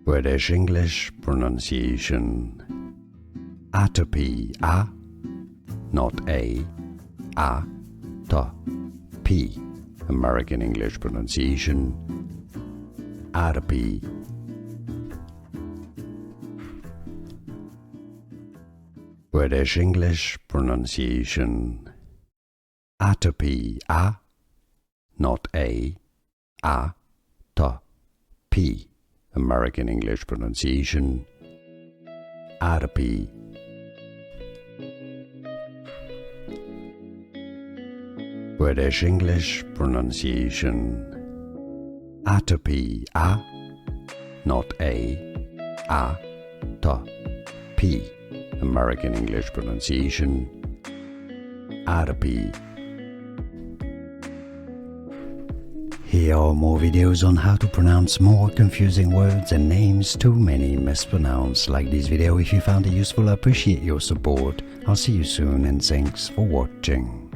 British English pronunciation. Atopy, not a, to, p. American English pronunciation. Atopy. British English pronunciation. Atopy, not a, to, p. American English pronunciation. Atopy. British English pronunciation. Atopy, not a, to, p. American English pronunciation. Atopy. Here are more videos on how to pronounce more confusing words and names too many mispronounced. Like this video if you found it useful. I appreciate your support. I'll see you soon and thanks for watching.